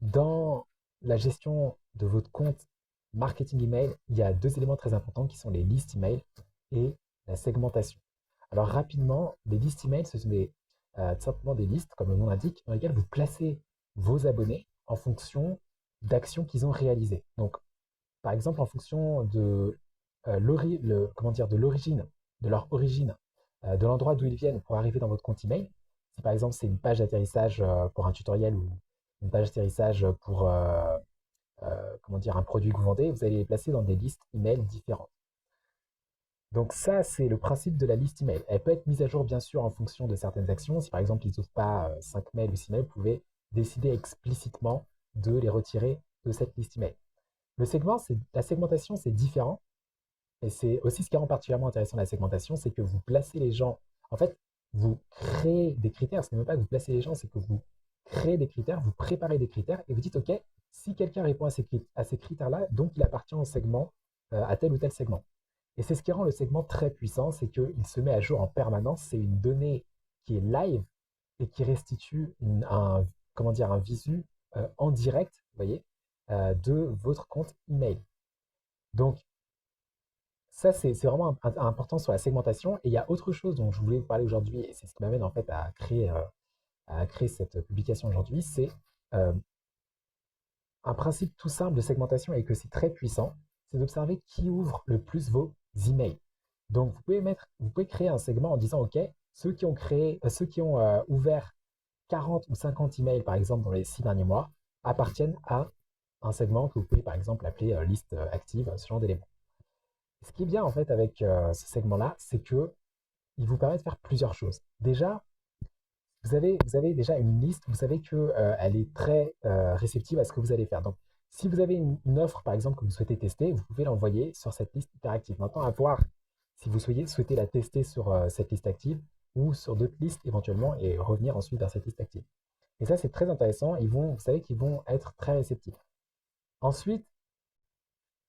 Dans la gestion de votre compte marketing email, il y a deux éléments très importants qui sont les listes email et la segmentation. Alors rapidement, les listes email, ce sont tout simplement des listes, comme le nom l'indique, dans lesquelles vous placez vos abonnés en fonction d'actions qu'ils ont réalisées. Donc, par exemple, en fonction de de l'origine, de leur origine, de l'endroit d'où ils viennent pour arriver dans votre compte email. Si par exemple c'est une page d'atterrissage pour un tutoriel ou une page d'atterrissage pour un produit que vous vendez, vous allez les placer dans des listes email différentes. Donc ça, c'est le principe de la liste email. Elle peut être mise à jour, bien sûr, en fonction de certaines actions. Si par exemple, ils n'ouvrent pas 5 mails ou 6 mails, vous pouvez décider explicitement de les retirer de cette liste email. La segmentation, c'est différent. Et c'est aussi ce qui rend particulièrement intéressant la segmentation, c'est que vous placez les gens. En fait, vous créez des critères. Ce n'est même pas que vous placez les gens, c'est que vous créez des critères, vous préparez des critères et vous dites, OK, si quelqu'un répond à ces critères-là, donc il appartient au segment, à tel ou tel segment. Et c'est ce qui rend le segment très puissant, c'est qu'il se met à jour en permanence. C'est une donnée qui est live et qui restitue un visu en direct, vous voyez, de votre compte email. Donc, ça, c'est vraiment important sur la segmentation. Et il y a autre chose dont je voulais vous parler aujourd'hui, et c'est ce qui m'amène en fait à créer cette publication aujourd'hui, c'est euh, un principe tout simple de segmentation et que c'est très puissant, c'est d'observer qui ouvre le plus vos emails. Donc vous pouvez créer un segment en disant, OK, ceux qui ont ouvert 40 ou 50 emails, par exemple, dans les 6 derniers mois, appartiennent à un segment que vous pouvez, par exemple, appeler liste active, ce genre d'éléments. Ce qui est bien, en fait, avec ce segment-là, c'est que il vous permet de faire plusieurs choses. Déjà, vous avez déjà une liste, vous savez que, elle est très réceptive à ce que vous allez faire. Donc, si vous avez une offre, par exemple, que vous souhaitez tester, vous pouvez l'envoyer sur cette liste hyperactive. Maintenant, à voir si vous souhaitez la tester sur cette liste active ou sur d'autres listes éventuellement et revenir ensuite vers cette liste active. Et ça, c'est très intéressant. Vous savez qu'ils vont être très réceptifs. Ensuite,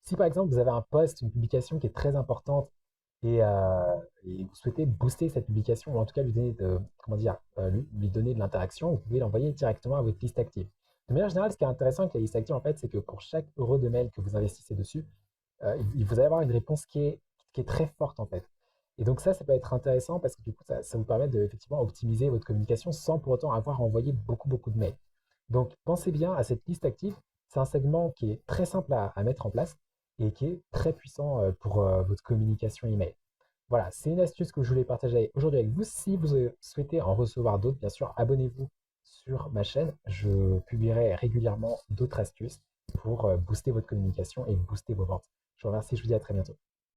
si par exemple vous avez un post, une publication qui est très importante et vous souhaitez booster cette publication, ou en tout cas lui donner lui donner de l'interaction, vous pouvez l'envoyer directement à votre liste active. De manière générale, ce qui est intéressant avec la liste active, en fait, c'est que pour chaque euro de mail que vous investissez dessus, vous allez avoir une réponse qui est très forte, en fait. Et donc ça peut être intéressant parce que du coup, ça vous permet de effectivement optimiser votre communication sans pour autant avoir envoyé beaucoup de mails. Donc pensez bien à cette liste active. C'est un segment qui est très simple à mettre en place et qui est très puissant pour votre communication email. Voilà, c'est une astuce que je voulais partager aujourd'hui avec vous. Si vous souhaitez en recevoir d'autres, bien sûr, abonnez-vous sur ma chaîne. Je publierai régulièrement d'autres astuces pour booster votre communication et booster vos ventes. Je vous remercie, je vous dis à très bientôt.